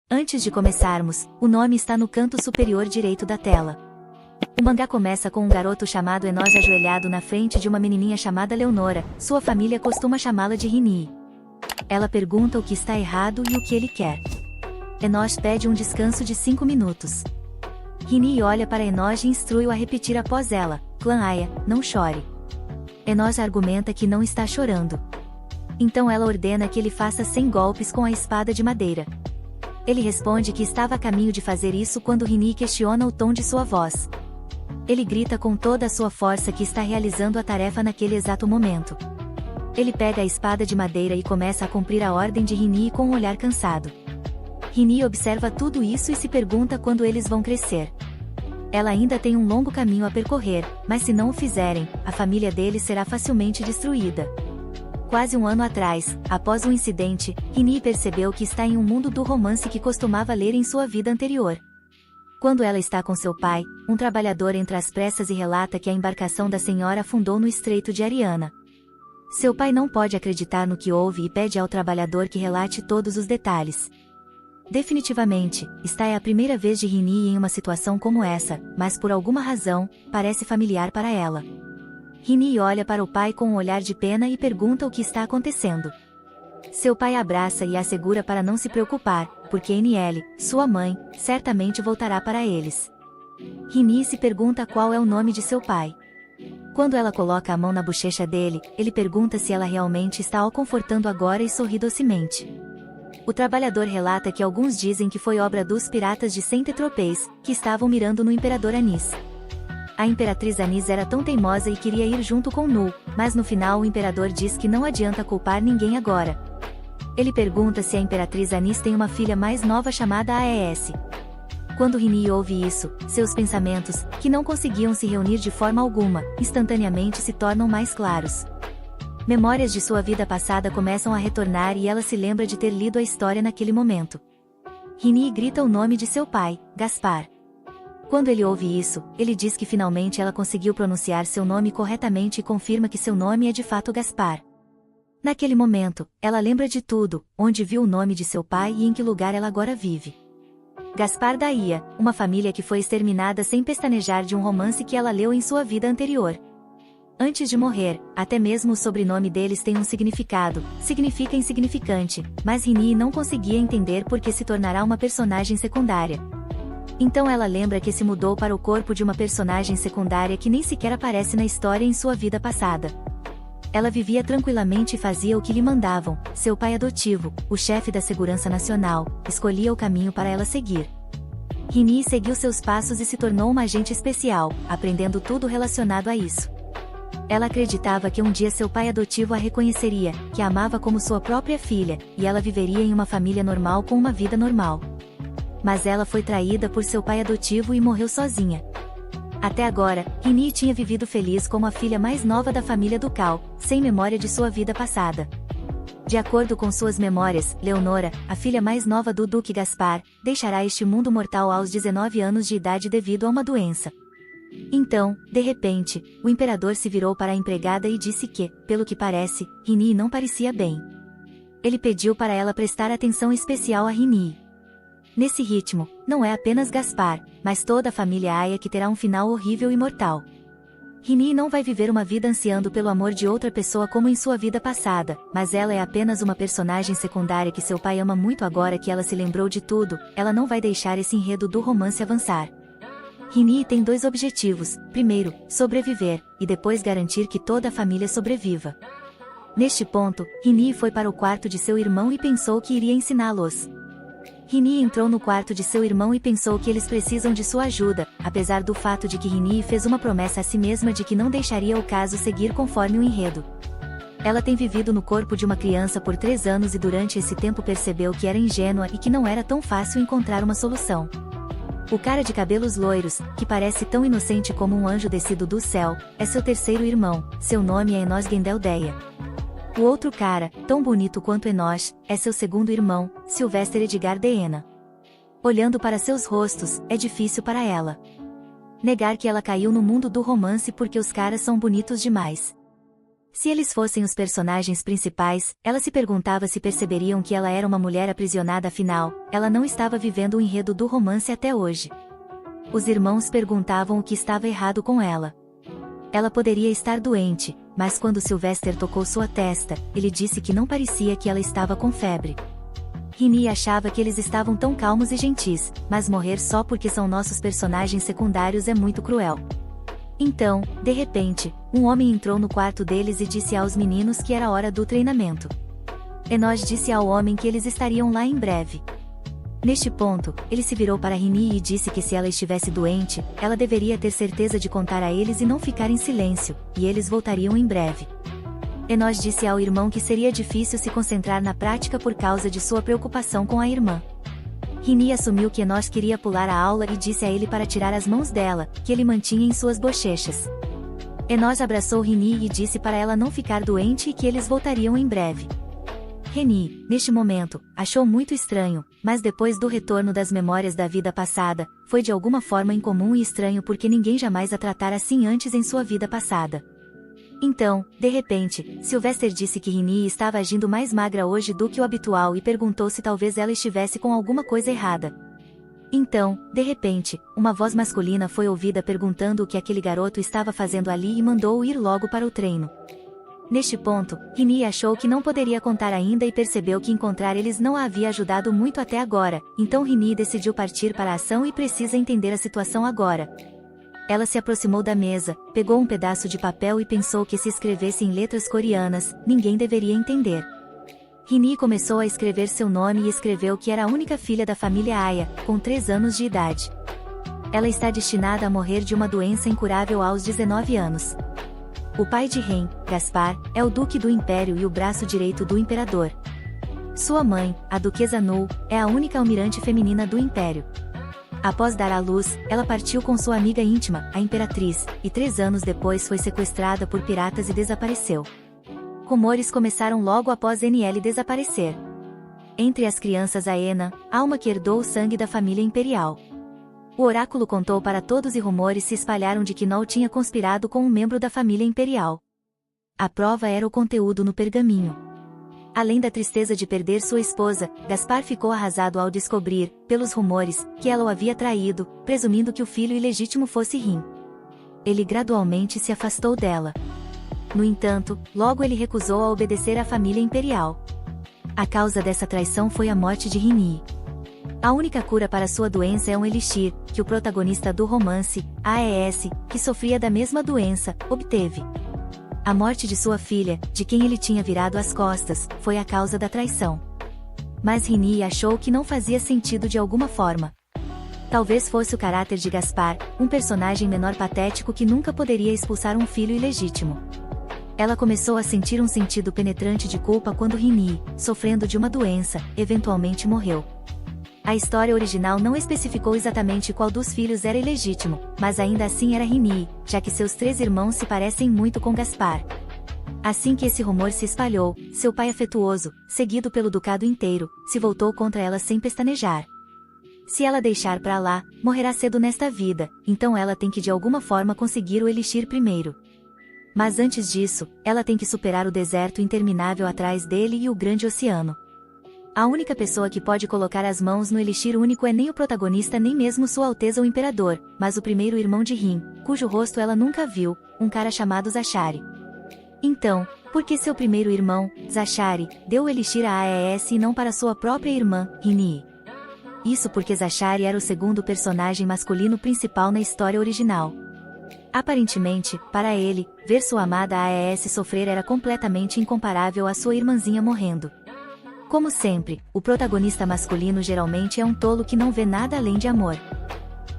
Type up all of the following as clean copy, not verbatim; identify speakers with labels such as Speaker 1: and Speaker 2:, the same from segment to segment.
Speaker 1: Antes de começarmos, o nome está no canto superior direito da tela. O mangá começa com um garoto chamado Enoch ajoelhado na frente de uma menininha chamada Leonora. Sua família costuma chamá-la de Rini. Ela pergunta o que está errado e o que ele quer. Enoch pede um descanso de 5 minutos. Rini olha para Enoch e instrui-o a repetir após ela: Clã Aya, não chore. Enoch argumenta que não está chorando. Então ela ordena que ele faça 100 golpes com a espada de madeira. Ele responde que estava a caminho de fazer isso quando Rini questiona o tom de sua voz. Ele grita com toda a sua força que está realizando a tarefa naquele exato momento. Ele pega a espada de madeira e começa a cumprir a ordem de Rini com um olhar cansado. Rini observa tudo isso e se pergunta quando eles vão crescer. Ela ainda tem um longo caminho a percorrer, mas se não o fizerem, a família deles será facilmente destruída. Quase um ano atrás, após um incidente, Rini percebeu que está em um mundo do romance que costumava ler em sua vida anterior. Quando ela está com seu pai, um trabalhador entra às pressas e relata que a embarcação da senhora afundou no Estreito de Ariana. Seu pai não pode acreditar no que houve e pede ao trabalhador que relate todos os detalhes. Definitivamente, esta é a primeira vez de Rini em uma situação como essa, mas por alguma razão, parece familiar para ela. Rini olha para o pai com um olhar de pena e pergunta o que está acontecendo. Seu pai a abraça e a assegura para não se preocupar, porque NL, sua mãe, certamente voltará para eles. Rini se pergunta qual é o nome de seu pai. Quando ela coloca a mão na bochecha dele, ele pergunta se ela realmente está o confortando agora e sorri docemente. O trabalhador relata que alguns dizem que foi obra dos piratas de Saint-Tropez, que estavam mirando no imperador Anis. A imperatriz Anis era tão teimosa e queria ir junto com Nu, mas no final o imperador diz que não adianta culpar ninguém agora. Ele pergunta se a imperatriz Anis tem uma filha mais nova chamada Aes. Quando Rini ouve isso, seus pensamentos, que não conseguiam se reunir de forma alguma, instantaneamente se tornam mais claros. Memórias de sua vida passada começam a retornar e ela se lembra de ter lido a história naquele momento. Rini grita o nome de seu pai, Gaspar. Quando ele ouve isso, ele diz que finalmente ela conseguiu pronunciar seu nome corretamente e confirma que seu nome é de fato Gaspar. Naquele momento, ela lembra de tudo, onde viu o nome de seu pai e em que lugar ela agora vive. Gaspar da Ia, uma família que foi exterminada sem pestanejar de um romance que ela leu em sua vida anterior. Antes de morrer, até mesmo o sobrenome deles tem um significado, significa insignificante, mas Rini não conseguia entender por que se tornará uma personagem secundária. Então ela lembra que se mudou para o corpo de uma personagem secundária que nem sequer aparece na história em sua vida passada. Ela vivia tranquilamente e fazia o que lhe mandavam. Seu pai adotivo, o chefe da Segurança Nacional, escolhia o caminho para ela seguir. Rini seguiu seus passos e se tornou uma agente especial, aprendendo tudo relacionado a isso. Ela acreditava que um dia seu pai adotivo a reconheceria, que a amava como sua própria filha, e ela viveria em uma família normal com uma vida normal. Mas ela foi traída por seu pai adotivo e morreu sozinha. Até agora, Rini tinha vivido feliz como a filha mais nova da família ducal, sem memória de sua vida passada. De acordo com suas memórias, Leonora, a filha mais nova do Duque Gaspar, deixará este mundo mortal aos 19 anos de idade devido a uma doença. Então, de repente, o imperador se virou para a empregada e disse que, pelo que parece, Rini não parecia bem. Ele pediu para ela prestar atenção especial a Rini. Nesse ritmo, não é apenas Gaspar, mas toda a família Aya que terá um final horrível e mortal. Rini não vai viver uma vida ansiando pelo amor de outra pessoa como em sua vida passada, mas ela é apenas uma personagem secundária que seu pai ama muito agora que ela se lembrou de tudo, ela não vai deixar esse enredo do romance avançar. Rini tem 2 objetivos: primeiro, sobreviver, e depois garantir que toda a família sobreviva. Neste ponto, Rini foi para o quarto de seu irmão e pensou que iria ensiná-los. Rini entrou no quarto de seu irmão e pensou que eles precisam de sua ajuda, apesar do fato de que Rini fez uma promessa a si mesma de que não deixaria o caso seguir conforme o enredo. Ela tem vivido no corpo de uma criança por 3 anos e durante esse tempo percebeu que era ingênua e que não era tão fácil encontrar uma solução. O cara de cabelos loiros, que parece tão inocente como um anjo descido do céu, é seu terceiro irmão, seu nome é Enoch Gendeldeia. O outro cara, tão bonito quanto Enoch, é seu segundo irmão, Sylvester Edgar Deena. Olhando para seus rostos, é difícil para ela negar que ela caiu no mundo do romance porque os caras são bonitos demais. Se eles fossem os personagens principais, ela se perguntava se perceberiam que ela era uma mulher aprisionada, afinal, ela não estava vivendo o enredo do romance até hoje. Os irmãos perguntavam o que estava errado com ela. Ela poderia estar doente, mas quando Sylvester tocou sua testa, ele disse que não parecia que ela estava com febre. Rini achava que eles estavam tão calmos e gentis, mas morrer só porque são nossos personagens secundários é muito cruel. Então, de repente, um homem entrou no quarto deles e disse aos meninos que era hora do treinamento. Enoch disse ao homem que eles estariam lá em breve. Neste ponto, ele se virou para Rini e disse que se ela estivesse doente, ela deveria ter certeza de contar a eles e não ficar em silêncio, e eles voltariam em breve. Enoch disse ao irmão que seria difícil se concentrar na prática por causa de sua preocupação com a irmã. Rini assumiu que Enoch queria pular a aula e disse a ele para tirar as mãos dela, que ele mantinha em suas bochechas. Enoch abraçou Rini e disse para ela não ficar doente e que eles voltariam em breve. Rini, neste momento, achou muito estranho, mas depois do retorno das memórias da vida passada, foi de alguma forma incomum e estranho porque ninguém jamais a tratara assim antes em sua vida passada. Então, de repente, Sylvester disse que Rini estava agindo mais magra hoje do que o habitual e perguntou se talvez ela estivesse com alguma coisa errada. Então, de repente, uma voz masculina foi ouvida perguntando o que aquele garoto estava fazendo ali e mandou-o ir logo para o treino. Neste ponto, Rini achou que não poderia contar ainda e percebeu que encontrar eles não a havia ajudado muito até agora, então Rini decidiu partir para a ação e precisa entender a situação agora. Ela se aproximou da mesa, pegou um pedaço de papel e pensou que se escrevesse em letras coreanas, ninguém deveria entender. Rini começou a escrever seu nome e escreveu que era a única filha da família Aya, com 3 anos de idade. Ela está destinada a morrer de uma doença incurável aos 19 anos. O pai de Ren, Gaspar, é o duque do império e o braço direito do imperador. Sua mãe, a duquesa Nu, é a única almirante feminina do império. Após dar à luz, ela partiu com sua amiga íntima, a imperatriz, e 3 anos depois foi sequestrada por piratas e desapareceu. Rumores começaram logo após NL desaparecer. Entre as crianças Aena, alma que herdou o sangue da família imperial. O oráculo contou para todos e rumores se espalharam de que Nol tinha conspirado com um membro da família imperial. A prova era o conteúdo no pergaminho. Além da tristeza de perder sua esposa, Gaspar ficou arrasado ao descobrir, pelos rumores, que ela o havia traído, presumindo que o filho ilegítimo fosse Rin. Ele gradualmente se afastou dela. No entanto, logo ele recusou a obedecer à família imperial. A causa dessa traição foi a morte de Rini. A única cura para sua doença é um elixir, que o protagonista do romance, AES, que sofria da mesma doença, obteve. A morte de sua filha, de quem ele tinha virado as costas, foi a causa da traição. Mas Rini achou que não fazia sentido de alguma forma. Talvez fosse o caráter de Gaspar, um personagem menor patético que nunca poderia expulsar um filho ilegítimo. Ela começou a sentir um sentido penetrante de culpa quando Rini, sofrendo de uma doença, eventualmente morreu. A história original não especificou exatamente qual dos filhos era ilegítimo, mas ainda assim era Rini, já que seus 3 irmãos se parecem muito com Gaspar. Assim que esse rumor se espalhou, seu pai afetuoso, seguido pelo ducado inteiro, se voltou contra ela sem pestanejar. Se ela deixar pra lá, morrerá cedo nesta vida, então ela tem que de alguma forma conseguir o elixir primeiro. Mas antes disso, ela tem que superar o deserto interminável atrás dele e o grande oceano. A única pessoa que pode colocar as mãos no elixir único é nem o protagonista nem mesmo Sua Alteza o Imperador, mas o primeiro irmão de Rin, cujo rosto ela nunca viu, um cara chamado Zachary. Então, por que seu primeiro irmão, Zachary, deu o elixir a AES e não para sua própria irmã, Rini? Isso porque Zachary era o segundo personagem masculino principal na história original. Aparentemente, para ele, ver sua amada AES sofrer era completamente incomparável a sua irmãzinha morrendo. Como sempre, o protagonista masculino geralmente é um tolo que não vê nada além de amor.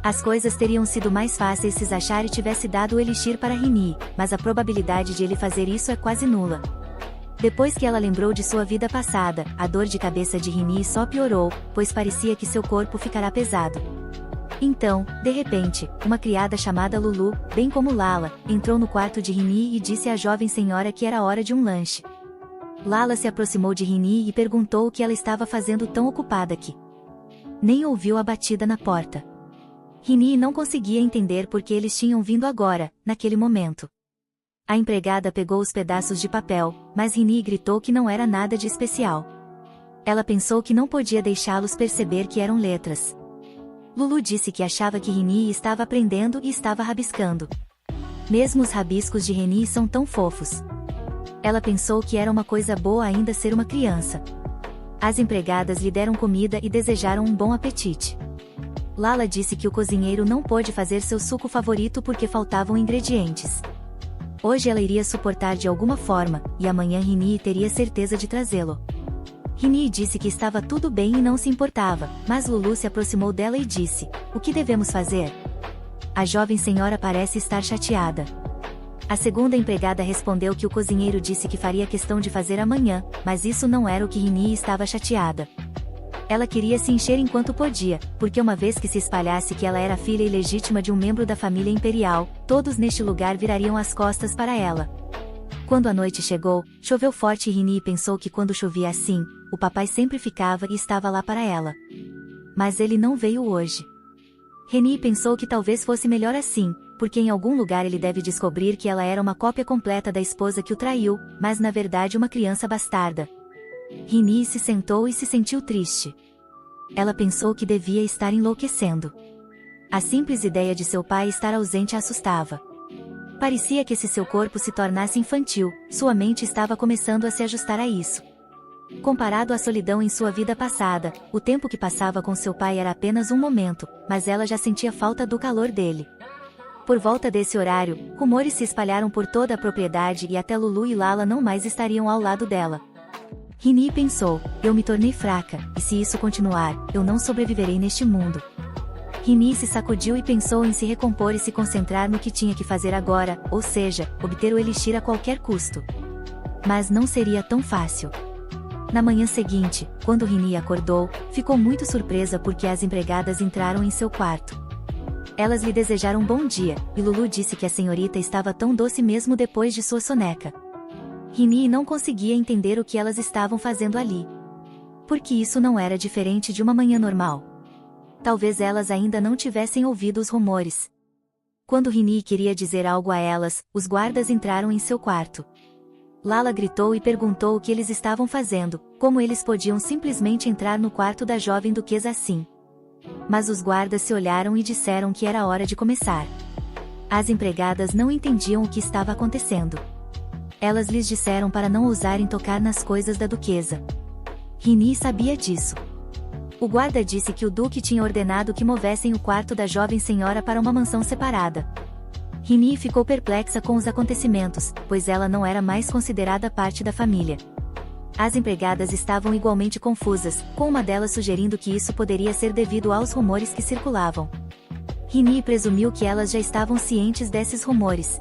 Speaker 1: As coisas teriam sido mais fáceis se Zachary tivesse dado o elixir para Rini, mas a probabilidade de ele fazer isso é quase nula. Depois que ela lembrou de sua vida passada, a dor de cabeça de Rini só piorou, pois parecia que seu corpo ficará pesado. Então, de repente, uma criada chamada Lulu, bem como Lala, entrou no quarto de Rini e disse à jovem senhora que era hora de um lanche. Lala se aproximou de Rini e perguntou o que ela estava fazendo tão ocupada aqui. Nem ouviu a batida na porta. Rini não conseguia entender por que eles tinham vindo agora, naquele momento. A empregada pegou os pedaços de papel, mas Rini gritou que não era nada de especial. Ela pensou que não podia deixá-los perceber que eram letras. Lulu disse que achava que Rini estava aprendendo e estava rabiscando. Mesmo os rabiscos de Rini são tão fofos. Ela pensou que era uma coisa boa ainda ser uma criança. As empregadas lhe deram comida e desejaram um bom apetite. Lala disse que o cozinheiro não pôde fazer seu suco favorito porque faltavam ingredientes. Hoje ela iria suportar de alguma forma, e amanhã Rini teria certeza de trazê-lo. Rini disse que estava tudo bem e não se importava, mas Lulu se aproximou dela e disse: "O que devemos fazer?" A jovem senhora parece estar chateada. A segunda empregada respondeu que o cozinheiro disse que faria questão de fazer amanhã, mas isso não era o que Rini estava chateada. Ela queria se encher enquanto podia, porque uma vez que se espalhasse que ela era filha ilegítima de um membro da família imperial, todos neste lugar virariam as costas para ela. Quando a noite chegou, choveu forte e Rini pensou que quando chovia assim, o papai sempre ficava e estava lá para ela. Mas ele não veio hoje. Rini pensou que talvez fosse melhor assim, porque em algum lugar ele deve descobrir que ela era uma cópia completa da esposa que o traiu, mas na verdade uma criança bastarda. Rini se sentou e se sentiu triste. Ela pensou que devia estar enlouquecendo. A simples ideia de seu pai estar ausente a assustava. Parecia que se seu corpo se tornasse infantil, sua mente estava começando a se ajustar a isso. Comparado à solidão em sua vida passada, o tempo que passava com seu pai era apenas um momento, mas ela já sentia falta do calor dele. Por volta desse horário, rumores se espalharam por toda a propriedade e até Lulu e Lala não mais estariam ao lado dela. Rini pensou: eu me tornei fraca, e se isso continuar, eu não sobreviverei neste mundo. Rini se sacudiu e pensou em se recompor e se concentrar no que tinha que fazer agora, ou seja, obter o elixir a qualquer custo. Mas não seria tão fácil. Na manhã seguinte, quando Rini acordou, ficou muito surpresa porque as empregadas entraram em seu quarto. Elas lhe desejaram bom dia, e Lulu disse que a senhorita estava tão doce mesmo depois de sua soneca. Rini não conseguia entender o que elas estavam fazendo ali. Porque isso não era diferente de uma manhã normal. Talvez elas ainda não tivessem ouvido os rumores. Quando Rini queria dizer algo a elas, os guardas entraram em seu quarto. Lala gritou e perguntou o que eles estavam fazendo, como eles podiam simplesmente entrar no quarto da jovem duquesa assim. Mas os guardas se olharam e disseram que era hora de começar. As empregadas não entendiam o que estava acontecendo. Elas lhes disseram para não ousarem tocar nas coisas da duquesa. Rini sabia disso. O guarda disse que o duque tinha ordenado que movessem o quarto da jovem senhora para uma mansão separada. Rini ficou perplexa com os acontecimentos, pois ela não era mais considerada parte da família. As empregadas estavam igualmente confusas, com uma delas sugerindo que isso poderia ser devido aos rumores que circulavam. Rini presumiu que elas já estavam cientes desses rumores.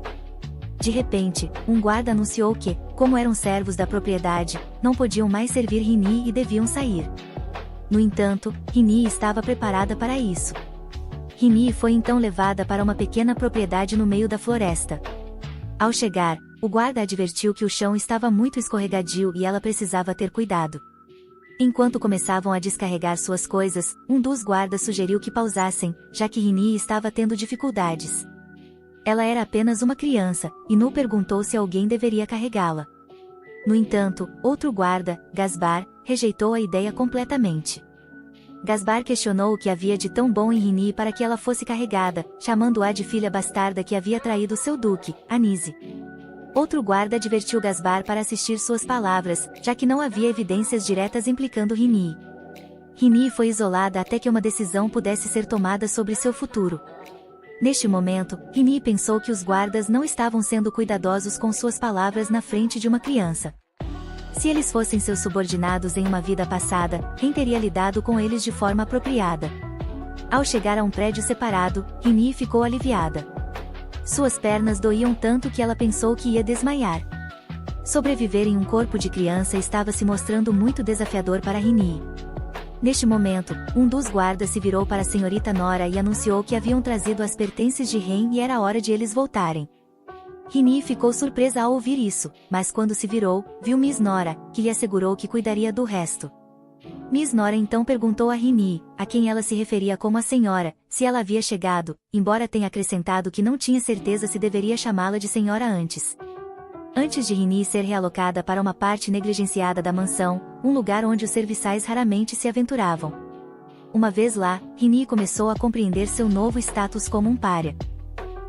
Speaker 1: De repente, um guarda anunciou que, como eram servos da propriedade, não podiam mais servir Rini e deviam sair. No entanto, Rini estava preparada para isso. Rini foi então levada para uma pequena propriedade no meio da floresta. Ao chegar, o guarda advertiu que o chão estava muito escorregadio e ela precisava ter cuidado. Enquanto começavam a descarregar suas coisas, um dos guardas sugeriu que pausassem, já que Rini estava tendo dificuldades. Ela era apenas uma criança, e Nu perguntou se alguém deveria carregá-la. No entanto, outro guarda, Gasbar, rejeitou a ideia completamente. Gasbar questionou o que havia de tão bom em Rini para que ela fosse carregada, chamando-a de filha bastarda que havia traído seu duque, Anise. Outro guarda advertiu Gasbar para assistir suas palavras, já que não havia evidências diretas implicando Rini. Rini foi isolada até que uma decisão pudesse ser tomada sobre seu futuro. Neste momento, Rini pensou que os guardas não estavam sendo cuidadosos com suas palavras na frente de uma criança. Se eles fossem seus subordinados em uma vida passada, quem teria lidado com eles de forma apropriada? Ao chegar a um prédio separado, Rini ficou aliviada. Suas pernas doíam tanto que ela pensou que ia desmaiar. Sobreviver em um corpo de criança estava se mostrando muito desafiador para Rini. Neste momento, um dos guardas se virou para a senhorita Nora e anunciou que haviam trazido as pertences de Ren e era hora de eles voltarem. Rini ficou surpresa ao ouvir isso, mas quando se virou, viu Miss Nora, que lhe assegurou que cuidaria do resto. Miss Nora então perguntou a Rini, a quem ela se referia como a senhora, se ela havia chegado, embora tenha acrescentado que não tinha certeza se deveria chamá-la de senhora antes. Antes de Rini ser realocada para uma parte negligenciada da mansão, um lugar onde os serviçais raramente se aventuravam. Uma vez lá, Rini começou a compreender seu novo status como um pária.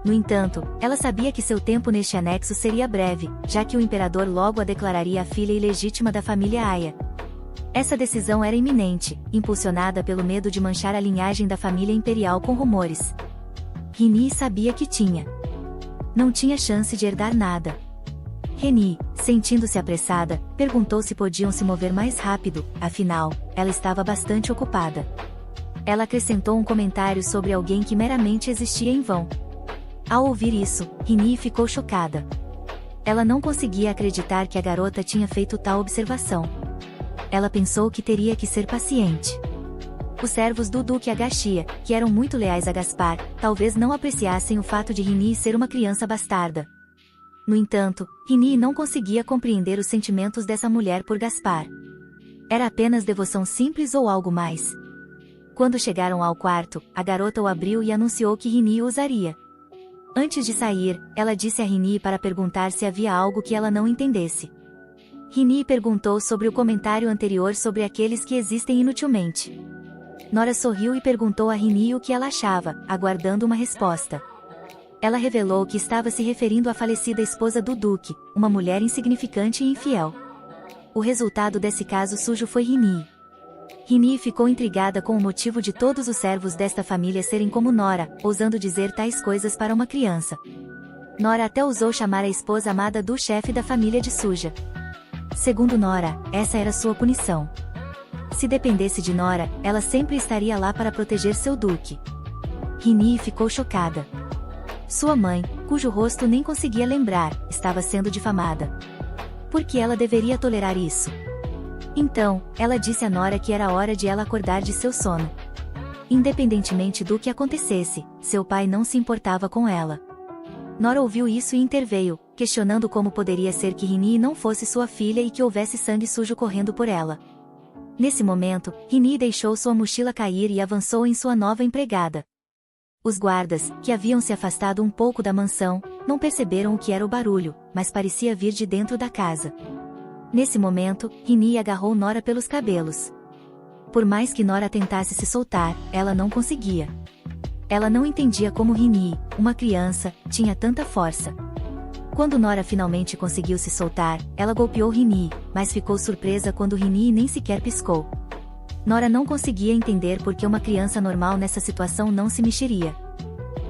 Speaker 1: No entanto, ela sabia que seu tempo neste anexo seria breve, já que o imperador logo a declararia a filha ilegítima da família Aya. Essa decisão era iminente, impulsionada pelo medo de manchar a linhagem da família imperial com rumores. Rini sabia que não tinha chance de herdar nada. Rini, sentindo-se apressada, perguntou se podiam se mover mais rápido, afinal, ela estava bastante ocupada. Ela acrescentou um comentário sobre alguém que meramente existia em vão. Ao ouvir isso, Rini ficou chocada. Ela não conseguia acreditar que a garota tinha feito tal observação. Ela pensou que teria que ser paciente. Os servos do Duque Agashia, que eram muito leais a Gaspar, talvez não apreciassem o fato de Rini ser uma criança bastarda. No entanto, Rini não conseguia compreender os sentimentos dessa mulher por Gaspar. Era apenas devoção simples ou algo mais? Quando chegaram ao quarto, a garota o abriu e anunciou que Rini o usaria. Antes de sair, ela disse a Rini para perguntar se havia algo que ela não entendesse. Rini perguntou sobre o comentário anterior sobre aqueles que existem inutilmente. Nora sorriu e perguntou a Rini o que ela achava, aguardando uma resposta. Ela revelou que estava se referindo à falecida esposa do Duque, uma mulher insignificante e infiel. O resultado desse caso sujo foi Rini. Rini ficou intrigada com o motivo de todos os servos desta família serem como Nora, ousando dizer tais coisas para uma criança. Nora até ousou chamar a esposa amada do chefe da família de suja. Segundo Nora, essa era sua punição. Se dependesse de Nora, ela sempre estaria lá para proteger seu Duque. Rini ficou chocada. Sua mãe, cujo rosto nem conseguia lembrar, estava sendo difamada. Por que ela deveria tolerar isso? Então, ela disse a Nora que era hora de ela acordar de seu sono. Independentemente do que acontecesse, seu pai não se importava com ela. Nora ouviu isso e interveio, questionando como poderia ser que Rini não fosse sua filha e que houvesse sangue sujo correndo por ela. Nesse momento, Rini deixou sua mochila cair e avançou em sua nova empregada. Os guardas, que haviam se afastado um pouco da mansão, não perceberam o que era o barulho, mas parecia vir de dentro da casa. Nesse momento, Rini agarrou Nora pelos cabelos. Por mais que Nora tentasse se soltar, ela não conseguia. Ela não entendia como Rini, uma criança, tinha tanta força. Quando Nora finalmente conseguiu se soltar, ela golpeou Rini, mas ficou surpresa quando Rini nem sequer piscou. Nora não conseguia entender por que uma criança normal nessa situação não se mexeria.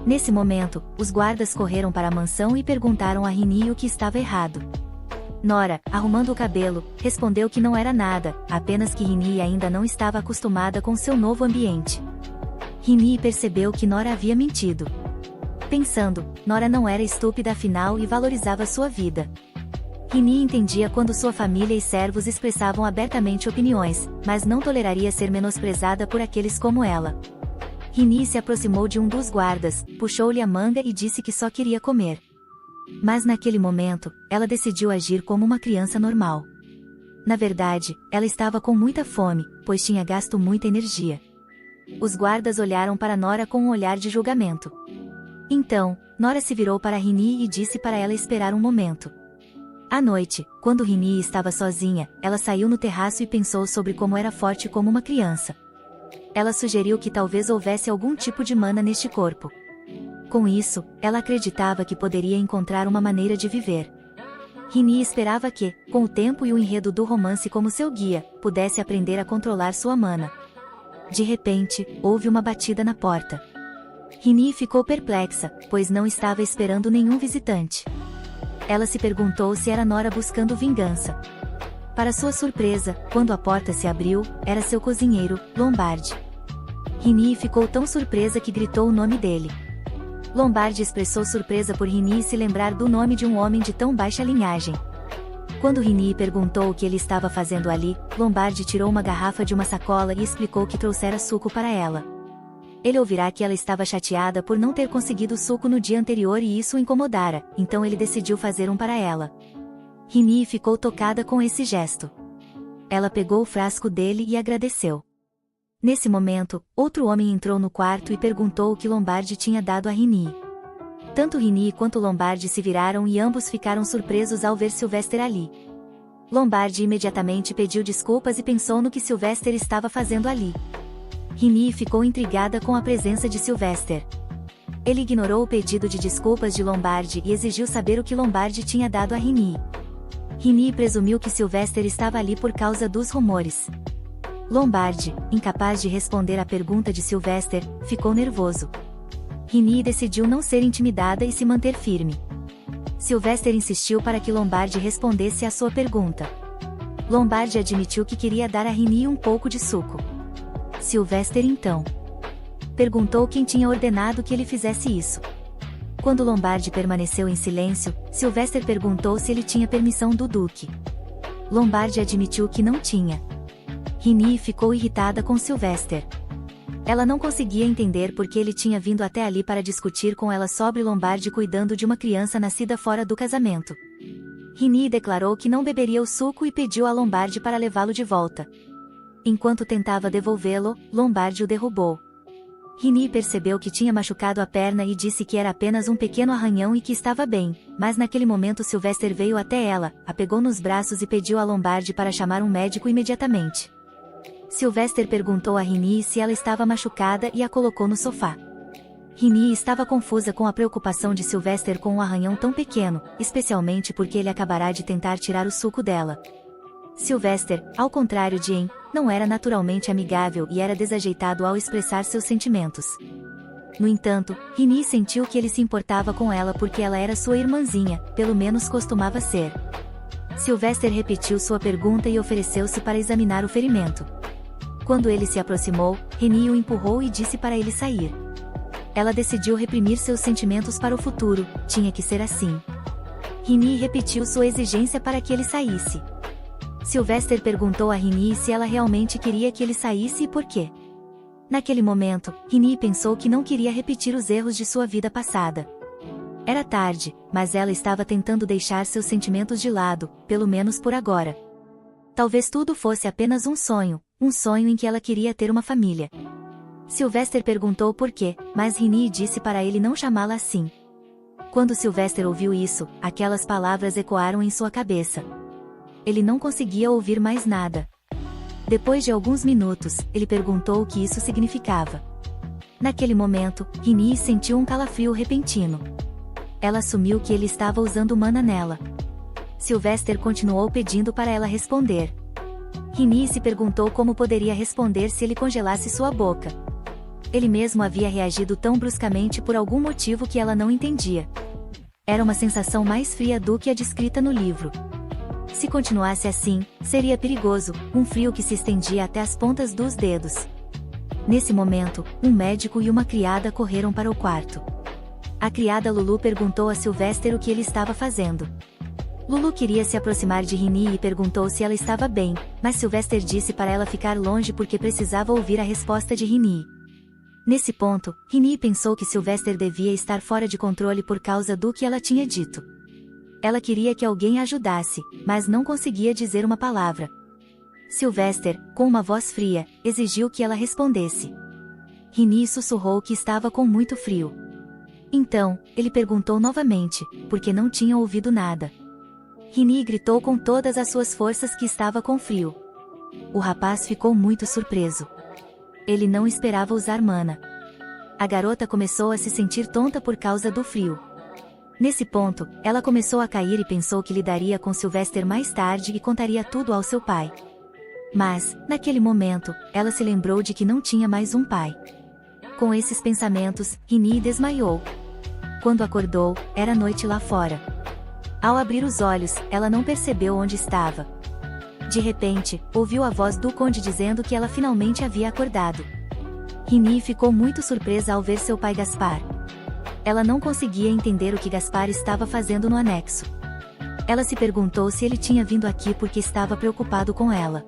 Speaker 1: Nesse momento, os guardas correram para a mansão e perguntaram a Rini o que estava errado. Nora, arrumando o cabelo, respondeu que não era nada, apenas que Rini ainda não estava acostumada com seu novo ambiente. Rini percebeu que Nora havia mentido. Pensando, Nora não era estúpida afinal e valorizava sua vida. Rini entendia quando sua família e servos expressavam abertamente opiniões, mas não toleraria ser menosprezada por aqueles como ela. Rini se aproximou de um dos guardas, puxou-lhe a manga e disse que só queria comer. Mas naquele momento, ela decidiu agir como uma criança normal. Na verdade, ela estava com muita fome, pois tinha gasto muita energia. Os guardas olharam para Nora com um olhar de julgamento. Então, Nora se virou para Rini e disse para ela esperar um momento. À noite, quando Rini estava sozinha, ela saiu no terraço e pensou sobre como era forte como uma criança. Ela sugeriu que talvez houvesse algum tipo de mana neste corpo. Com isso, ela acreditava que poderia encontrar uma maneira de viver. Rini esperava que, com o tempo e o enredo do romance como seu guia, pudesse aprender a controlar sua mana. De repente, houve uma batida na porta. Rini ficou perplexa, pois não estava esperando nenhum visitante. Ela se perguntou se era Nora buscando vingança. Para sua surpresa, quando a porta se abriu, era seu cozinheiro, Lombardi. Rini ficou tão surpresa que gritou o nome dele. Lombardi expressou surpresa por Rini se lembrar do nome de um homem de tão baixa linhagem. Quando Rini perguntou o que ele estava fazendo ali, Lombardi tirou uma garrafa de uma sacola e explicou que trouxera suco para ela. Ele ouvirá que ela estava chateada por não ter conseguido suco no dia anterior e isso o incomodara, então ele decidiu fazer um para ela. Rini ficou tocada com esse gesto. Ela pegou o frasco dele e agradeceu. Nesse momento, outro homem entrou no quarto e perguntou o que Lombardi tinha dado a Rini. Tanto Rini quanto Lombardi se viraram e ambos ficaram surpresos ao ver Sylvester ali. Lombardi imediatamente pediu desculpas e pensou no que Sylvester estava fazendo ali. Rini ficou intrigada com a presença de Sylvester. Ele ignorou o pedido de desculpas de Lombardi e exigiu saber o que Lombardi tinha dado a Rini. Rini presumiu que Sylvester estava ali por causa dos rumores. Lombardi, incapaz de responder à pergunta de Sylvester, ficou nervoso. Rini decidiu não ser intimidada e se manter firme. Sylvester insistiu para que Lombardi respondesse à sua pergunta. Lombardi admitiu que queria dar a Rini um pouco de suco. Sylvester então perguntou quem tinha ordenado que ele fizesse isso. Quando Lombardi permaneceu em silêncio, Sylvester perguntou se ele tinha permissão do Duque. Lombardi admitiu que não tinha. Rini ficou irritada com Sylvester. Ela não conseguia entender por que ele tinha vindo até ali para discutir com ela sobre Lombardi cuidando de uma criança nascida fora do casamento. Rini declarou que não beberia o suco e pediu a Lombardi para levá-lo de volta. Enquanto tentava devolvê-lo, Lombardi o derrubou. Rini percebeu que tinha machucado a perna e disse que era apenas um pequeno arranhão e que estava bem, mas naquele momento Sylvester veio até ela, a pegou nos braços e pediu a Lombardi para chamar um médico imediatamente. Sylvester perguntou a Rini se ela estava machucada e a colocou no sofá. Rini estava confusa com a preocupação de Sylvester com um arranhão tão pequeno, especialmente porque ele acabará de tentar tirar o suco dela. Sylvester, ao contrário de Anne, não era naturalmente amigável e era desajeitado ao expressar seus sentimentos. No entanto, Rini sentiu que ele se importava com ela porque ela era sua irmãzinha, pelo menos costumava ser. Sylvester repetiu sua pergunta e ofereceu-se para examinar o ferimento. Quando ele se aproximou, Rini o empurrou e disse para ele sair. Ela decidiu reprimir seus sentimentos para o futuro, tinha que ser assim. Rini repetiu sua exigência para que ele saísse. Sylvester perguntou a Rini se ela realmente queria que ele saísse e por quê. Naquele momento, Rini pensou que não queria repetir os erros de sua vida passada. Era tarde, mas ela estava tentando deixar seus sentimentos de lado, pelo menos por agora. Talvez tudo fosse apenas um sonho em que ela queria ter uma família. Sylvester perguntou por quê, mas Rini disse para ele não chamá-la assim. Quando Sylvester ouviu isso, aquelas palavras ecoaram em sua cabeça. Ele não conseguia ouvir mais nada. Depois de alguns minutos, ele perguntou o que isso significava. Naquele momento, Rini sentiu um calafrio repentino. Ela assumiu que ele estava usando mana nela. Sylvester continuou pedindo para ela responder. Rini se perguntou como poderia responder se ele congelasse sua boca. Ele mesmo havia reagido tão bruscamente por algum motivo que ela não entendia. Era uma sensação mais fria do que a descrita no livro. Se continuasse assim, seria perigoso, um frio que se estendia até as pontas dos dedos. Nesse momento, um médico e uma criada correram para o quarto. A criada Lulu perguntou a Sylvester o que ele estava fazendo. Lulu queria se aproximar de Rini e perguntou se ela estava bem, mas Sylvester disse para ela ficar longe porque precisava ouvir a resposta de Rini. Nesse ponto, Rini pensou que Sylvester devia estar fora de controle por causa do que ela tinha dito. Ela queria que alguém a ajudasse, mas não conseguia dizer uma palavra. Sylvester, com uma voz fria, exigiu que ela respondesse. Rini sussurrou que estava com muito frio. Então, ele perguntou novamente, porque não tinha ouvido nada. Rini gritou com todas as suas forças que estava com frio. O rapaz ficou muito surpreso. Ele não esperava usar mana. A garota começou a se sentir tonta por causa do frio. Nesse ponto, ela começou a cair e pensou que lidaria com Sylvester mais tarde e contaria tudo ao seu pai. Mas, naquele momento, ela se lembrou de que não tinha mais um pai. Com esses pensamentos, Rini desmaiou. Quando acordou, era noite lá fora. Ao abrir os olhos, ela não percebeu onde estava. De repente, ouviu a voz do conde dizendo que ela finalmente havia acordado. Rini ficou muito surpresa ao ver seu pai Gaspar. Ela não conseguia entender o que Gaspar estava fazendo no anexo. Ela se perguntou se ele tinha vindo aqui porque estava preocupado com ela.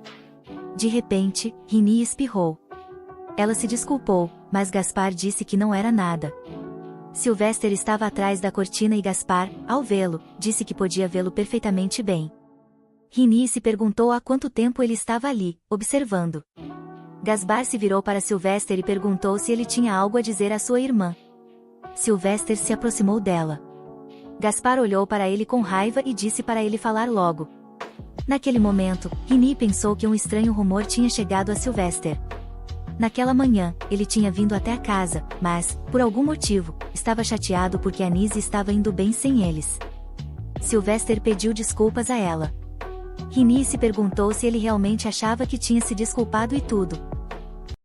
Speaker 1: De repente, Rini espirrou. Ela se desculpou, mas Gaspar disse que não era nada. Sylvester estava atrás da cortina e Gaspar, ao vê-lo, disse que podia vê-lo perfeitamente bem. Rini se perguntou há quanto tempo ele estava ali, observando. Gaspar se virou para Sylvester e perguntou se ele tinha algo a dizer à sua irmã. Sylvester se aproximou dela. Gaspar olhou para ele com raiva e disse para ele falar logo. Naquele momento, Rini pensou que um estranho rumor tinha chegado a Sylvester. Naquela manhã, ele tinha vindo até a casa, mas, por algum motivo, estava chateado porque Anise estava indo bem sem eles. Sylvester pediu desculpas a ela. Rini se perguntou se ele realmente achava que tinha se desculpado e tudo.